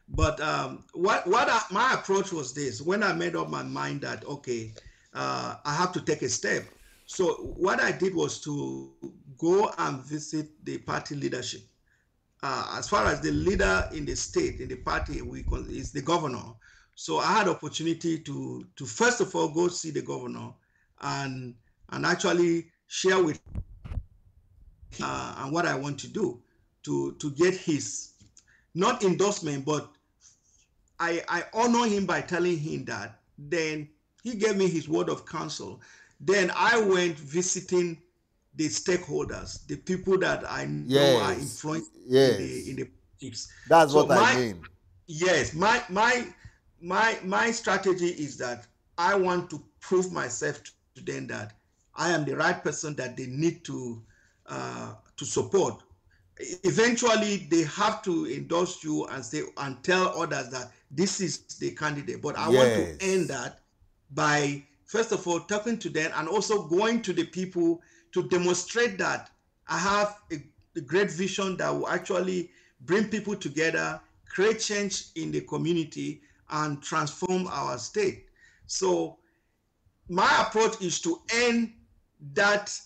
But my approach was this: when I made up my mind that okay, I have to take a step. So what I did was to go and visit the party leadership. As far as the leader in the state, in the party, is the governor. So I had opportunity to first of all go see the governor and actually share with and what I want to do to get his not endorsement, but I honor him by telling him that. Then he gave me his word of counsel. Then I went visiting the stakeholders, the people that I know are Yes, influenced yes. in the politics. That's So what I mean. yes, my strategy is that I want to prove myself to them that I am the right person that they need to support. Eventually, they have to endorse you and say and tell others that this is the candidate. But I want to end Yes. that by first of all talking to them and also going to the people to demonstrate that I have a great vision that will actually bring people together, create change in the community, and transform our state. So my approach is to end that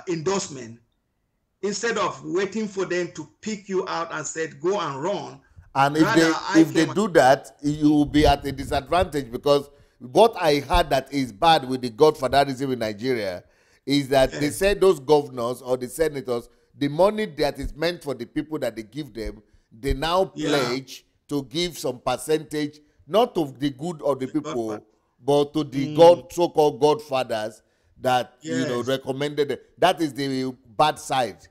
endorsement instead of waiting for them to pick you out and said go and run. And Rather, I if they came. do that, you will be at a disadvantage, because what I heard that is bad with the godfatherism in Nigeria is that they Yes, said those governors or the senators, the money that is meant for the people that they give them, they now yeah, pledge to give some percentage, not to the good of the Godfather. people, but to the Mm, so-called godfathers that yes, recommended it. That is the bad side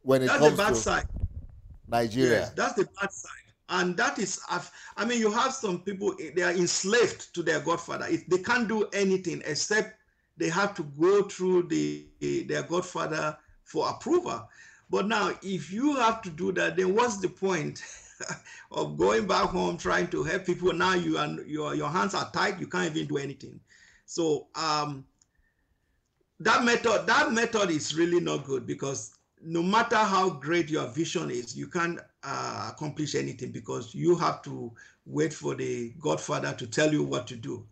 when it that's the comes bad to side. Yes, Nigeria. that's the bad side. And that is, I mean, you have some people, they are enslaved to their godfather. If they can't do anything except they have to go through their godfather for approval. But now, if you have to do that, then what's the point of going back home trying to help people? Now your hands are tied, you can't even do anything. So that method is really not good, because no matter how great your vision is, you can't accomplish anything because you have to wait for the godfather to tell you what to do.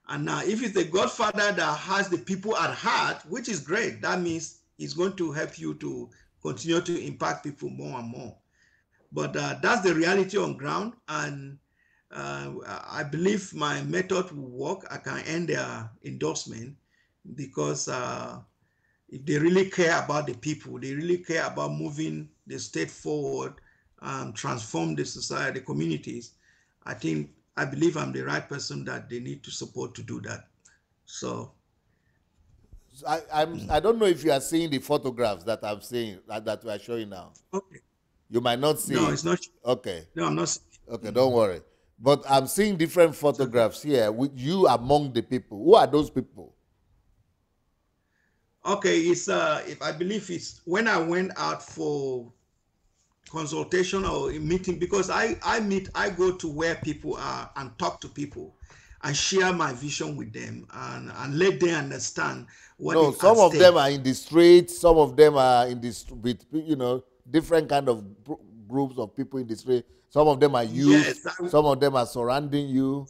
And now if it's the godfather that has the people at heart, which is great, that means he's going to help you to continue to impact people more and more. But that's the reality on ground, and I believe my method will work. I can end their endorsement because if they really care about the people, they really care about moving the state forward, transform the society, the communities, I believe I'm the right person that they need to support to do that. So, I don't know if you are seeing the photographs that I'm seeing that we are showing now. okay. You might not see No, it's it. not. Okay. No, I'm not. Okay, don't worry. But I'm seeing different It's okay. photographs here with you among the people. Who are those people? Okay, it's if I believe it's when I went out for consultation or a meeting, because I go to where people are and talk to people and share my vision with them and let them understand what No, is at some of them stake. are in the streets. Some of them are in this with different kind of groups of people in the street. Some of them are youth. Yes, Some of them are surrounding you.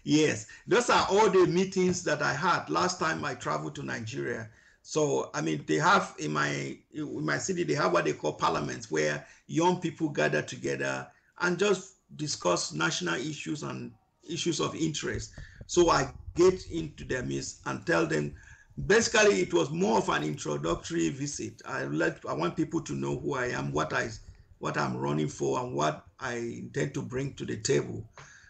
yes, those are all the meetings that I had last time I traveled to Nigeria. So I mean, they have in my city they have what they call parliaments, where young people gather together and just discuss national issues and issues of interest. So I get into their midst and tell them. Basically, it was more of an introductory visit. I want people to know who I am, what I'm running for, and what I intend to bring to the table.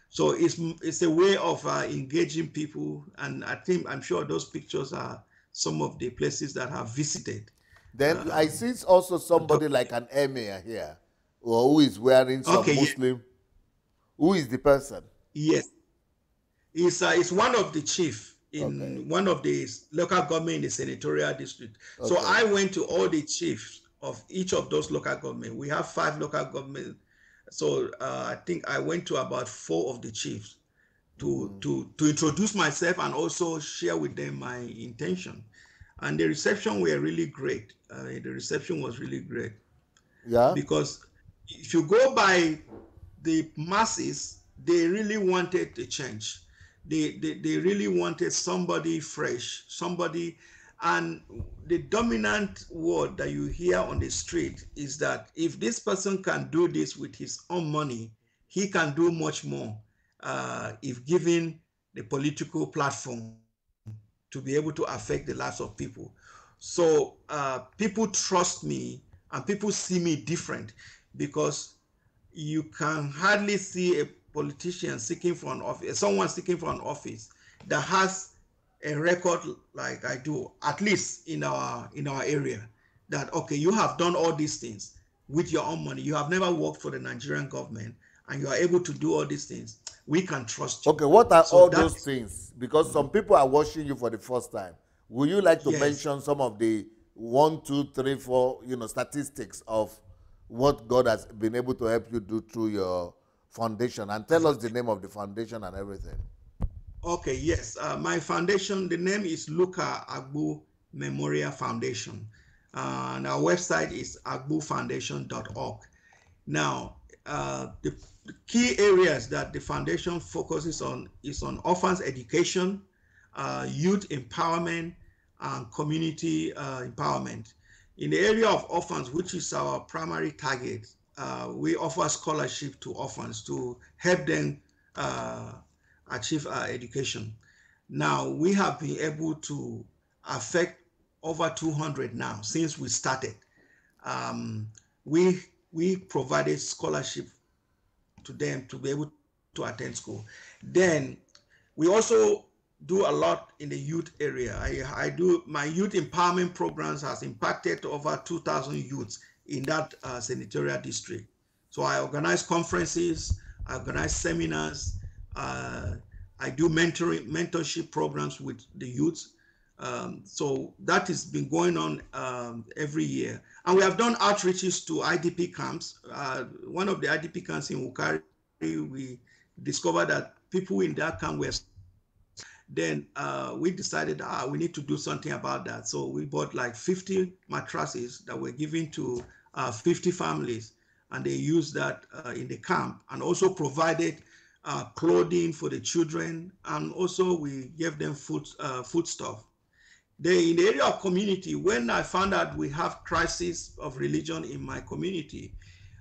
So it's a way of engaging people, and I'm sure those pictures are some of the places that I've visited. Then I Um, see also and talk somebody to like an emir here, or who is wearing some Okay, yeah, Muslim. Who is the person? yes, it's one of the chief Okay. in one of the local government in the senatorial district. So Okay. I went to all the chiefs of each of those local government. We have 5 local government. So I think I went to about 4 of the chiefs. to introduce myself and also share with them my intention. And the reception were really great. The reception was really great. Yeah. Because if you go by the masses, they really wanted a change. They really wanted somebody fresh, somebody. And the dominant word that you hear on the street is that if this person can do this with his own money, he can do much more if given the political platform to be able to affect the lives of people. So people trust me and people see me different, because you can hardly see a politician seeking for an office, someone seeking for an office that has a record like I do, at least in our area, that okay, you have done all these things with your own money. You have never worked for the Nigerian government and you are able to do all these things. We can trust you. Okay, what are So all those things? Because some people are watching you for the first time. Would you like to Yes. mention some of the 1, 2, 3, 4, statistics of what God has been able to help you do through your foundation, and tell us the name of the foundation and everything? Okay, yes. My foundation, the name is Luka Agbu Memorial Foundation. And our website is agbufoundation.org. Now, the key areas that the foundation focuses on is on orphans education, youth empowerment, and community empowerment. In the area of orphans, which is our primary target, we offer scholarship to orphans to help them achieve education. Now, we have been able to affect over 200 now since we started. We provided scholarship to them to be able to attend school. Then we also do a lot in the youth area. I do my youth empowerment programs has impacted over 2,000 youths in that senatorial district. So I organize conferences, I organize seminars, I do mentorship programs with the youths. So that has been going on every year. And we have done outreaches to IDP camps. One of the IDP camps in Wukari, we discovered that people in that camp were. Then we decided we need to do something about that. So we bought like 50 mattresses that were given to 50 families, and they used that in the camp, and also provided clothing for the children, and also we gave them food stuff. In the area of community, when I found out we have crisis of religion in my community,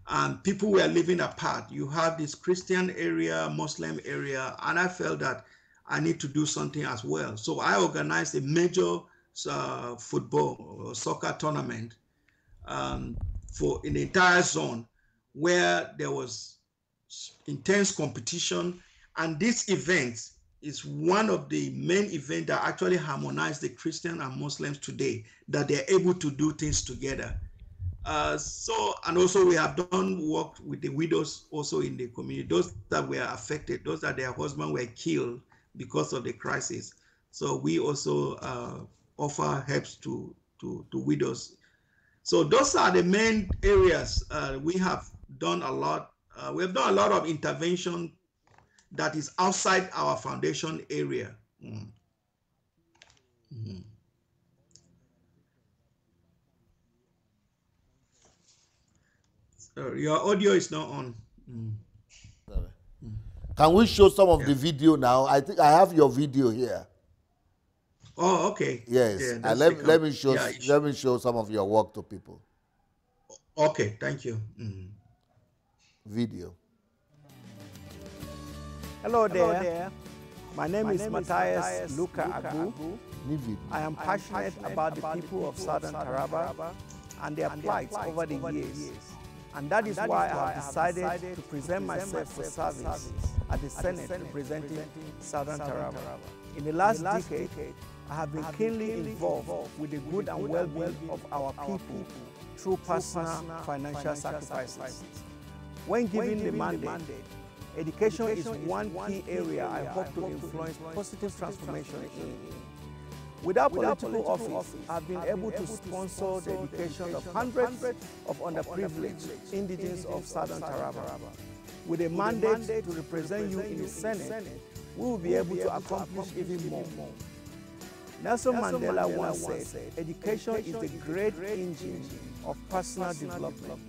and people were living apart, you have this Christian area, Muslim area, and I felt that I need to do something as well. So I organized a major football or soccer tournament for an entire zone, where there was intense competition. And this event is one of the main events that actually harmonize the Christian and Muslims today, that they're able to do things together. And also we have done work with the widows also in the community, those that were affected, those that their husbands were killed because of the crisis. So we also offer helps to widows. So those are the main areas we have done a lot. We have done a lot of intervention that is outside our foundation area. So your audio is not on. Can we show some of the video now? I think I have your video here. Oh, okay. Yes. Yeah, let me show some of your work to people. Okay, thank you. Video. Hello there. My name is Mathias Agbu. I am passionate about the people of Southern Taraba and their plight over the years. And that is why I have decided to present myself for service at the Senate representing Southern Taraba. In the last decade, I have been keenly involved with the good and well-being of our people through personal financial sacrifices. When given the mandate, education is one key area I hope to influence positive transformation in. Without political office, I've been able to sponsor the education of hundreds of underprivileged indigenes of Southern Taraba. With a mandate to represent you in the Senate, we will be able to accomplish even more. Nelson Mandela once said, education is the great engine of personal development.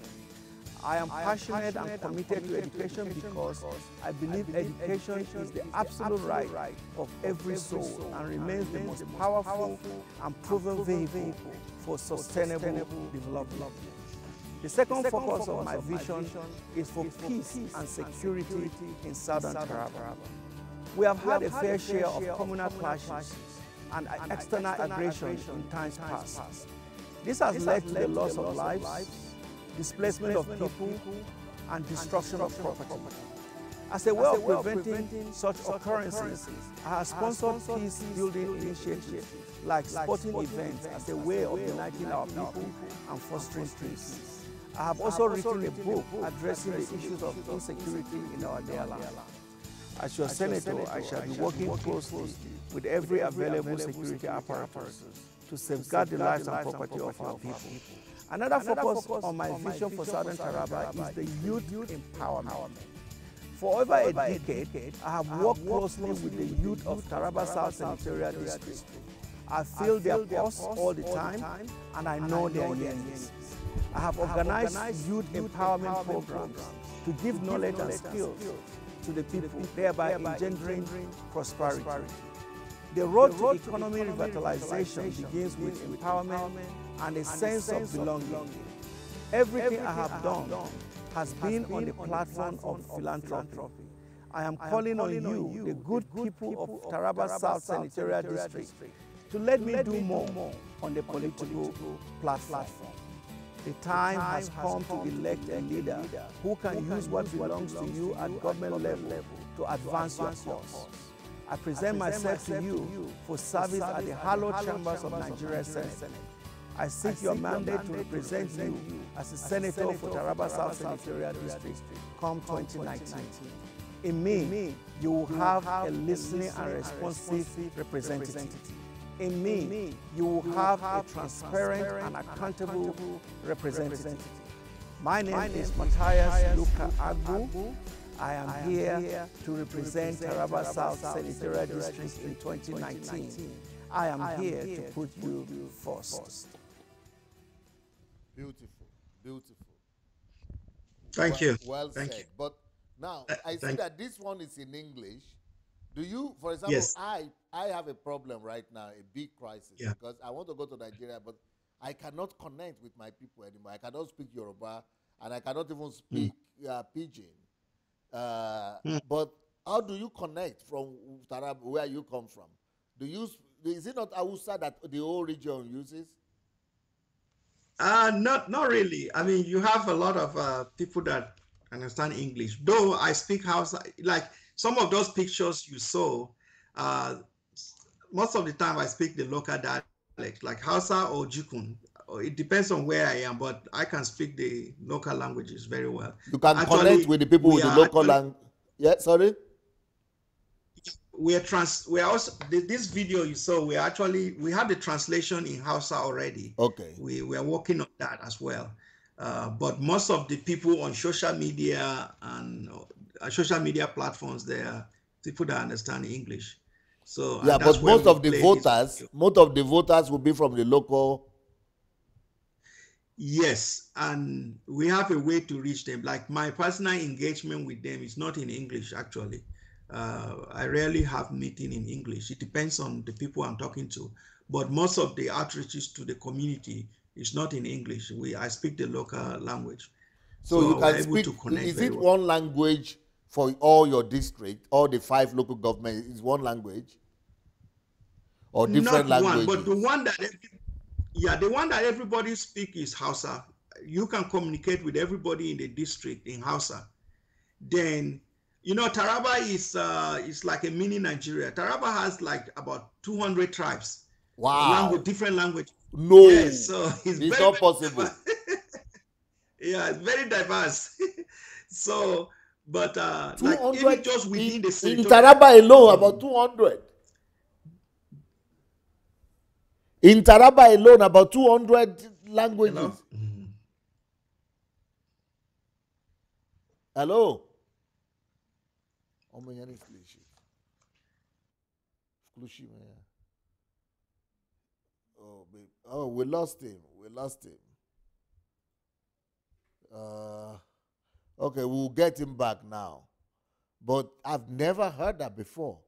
I am passionate and committed to education because I believe education is the absolute right of every soul and remains the most powerful and proven vehicle for sustainable development. The second focus of my vision is for peace and security in Southern Taraba. We have had a fair share of communal clashes and external aggression in times past. This has led to the loss of lives, displacement of people, and destruction of property. As a way of preventing such occurrences, I have sponsored peace-building initiatives like sporting events as a way of uniting our people and fostering peace. I have also written a book addressing the issues of insecurity in our dear land. As your senator, I shall be working closely with every available security apparatus to safeguard the lives and property of our people. Another focus on my vision for Southern Taraba is the youth empowerment. For over a decade, I have worked closely with the youth of Taraba South Senatorial District. I feel their pulse all the time, and I know their yearnings. I have organized youth empowerment programs to give knowledge and skills to the people, thereby engendering prosperity. The road to economic revitalization begins with empowerment and a sense of belonging. Everything I have done has been on the platform of philanthropy. I am calling on you, the good people of Taraba South Senatorial District, to let me do more on the political platform. The time has come to elect a leader who can use what belongs to you at government level to advance your cause. I present myself to you for service at the hallowed chambers of Nigerian Senate. I seek your mandate to represent you as a senator for Taraba South Senatorial District come 2019. In me, you will have a listening and responsive representative. In me, you will have a transparent and accountable representative. My name is Mathias Agbu. I am here to represent Taraba South Senatorial District in 2019. I am here to put you first. Beautiful, beautiful. Thank you. Well Thank said. you. But now, I see that this one is in English. Do you, for example, Yes. I have a problem right now, a big crisis, because I want to go to Nigeria, but I cannot connect with my people anymore. I cannot speak Yoruba, and I cannot even speak Pidgin. But how do you connect from Tarab, where you come from? Is it not Hausa that the whole region uses? Not really. I mean, you have a lot of people that understand English. Though I speak Hausa, like some of those pictures you saw, most of the time I speak the local dialect, like Hausa or Jikun. It depends on where I am, but I can speak the local languages very well. You can connect with the people with the local language. Yeah, sorry. We are also this video you saw. We have the translation in Hausa already. Okay. We are working on that as well. But most of the people on social media and social media platforms, they are people that understand English. So yeah, but most of the voters will be from the local. Yes, and we have a way to reach them. Like my personal engagement with them is not in English, actually. I rarely have meeting in English. It depends on the people I'm talking to. But most of the outreaches to the community is not in English. I speak the local language. So you can speak, is it one language for all your district, all the 5 local governments, is one language? Or different languages? Not one, but the one that everybody speaks is Hausa. You can communicate with everybody in the district in Hausa. Then, you know, Taraba is like a mini Nigeria. Taraba has like about 200 tribes. Wow. Different language. No. Yes, so it's not possible. Yeah, it's very diverse. So, but like even just within the city. In Taraba alone, about 200. In Taraba alone, about 200 languages. Hello? Klushima. Oh, we lost him. We lost him. Okay, we'll get him back now. But I've never heard that before.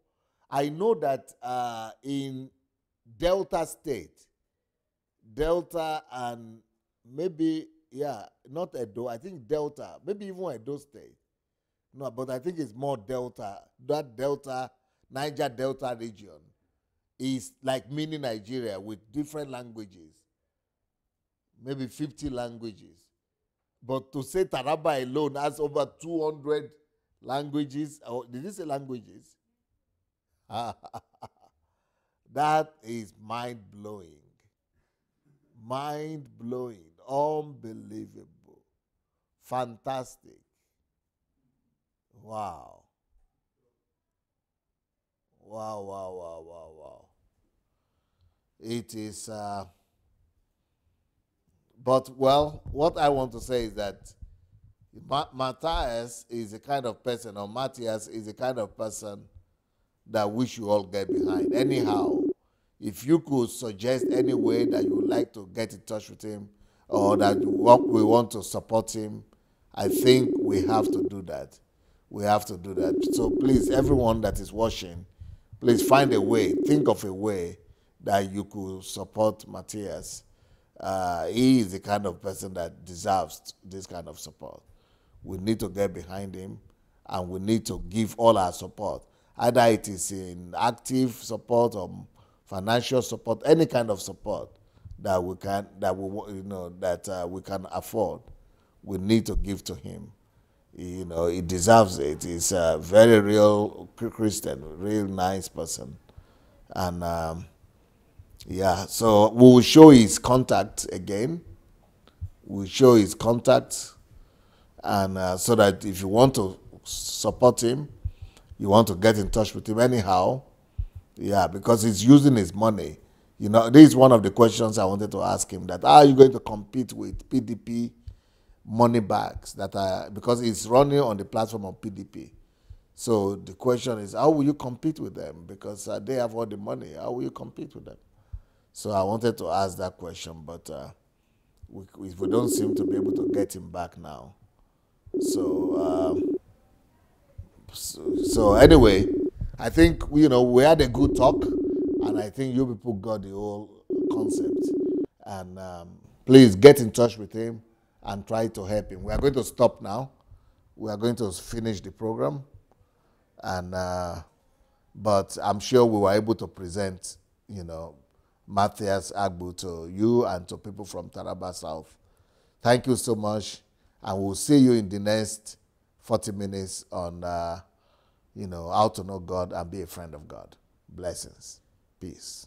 I know that in Delta State, Delta and maybe, not Edo, I think Delta, maybe even Edo State. No, but I think it's more Delta. That Delta, Niger Delta region is like mini Nigeria with different languages, maybe 50 languages. But to say Taraba alone has over 200 languages, or did you say languages? That is mind-blowing. Mind-blowing. Unbelievable. Fantastic. Wow. Wow, wow, wow, wow, wow. It is, but well, what I want to say is that Matthias is the kind of person, or Matthias is the kind of person that we should all get behind. Anyhow, if you could suggest any way that you would like to get in touch with him, or that we want to support him, I think we have to do that. We have to do that. So please, everyone that is watching, please find a way, think of a way that you could support Matthias. He is the kind of person that deserves this kind of support. We need to get behind him, and we need to give all our support. Either it is in active support or financial support, any kind of support that we can, we can afford, we need to give to him. He deserves it. He's a very real Christian, real nice person, and so we will show his contact again. We'll show his contact, and so that if you want to support him, you want to get in touch with him anyhow, because he's using his money. This is one of the questions I wanted to ask him, that are you going to compete with PDP money bags because he's running on the platform of PDP. So the question is, how will you compete with them? Because they have all the money. How will you compete with them? So I wanted to ask that question, but we don't seem to be able to get him back now. So anyway, I think we had a good talk, and I think you people got the whole concept. And please get in touch with him and try to help him. We are going to stop now. We are going to finish the program, and but I'm sure we were able to present, Mathias Agbu to you and to people from Taraba South. Thank you so much, and we'll see you in the next 40 minutes on, how to know God and be a friend of God. Blessings. Peace.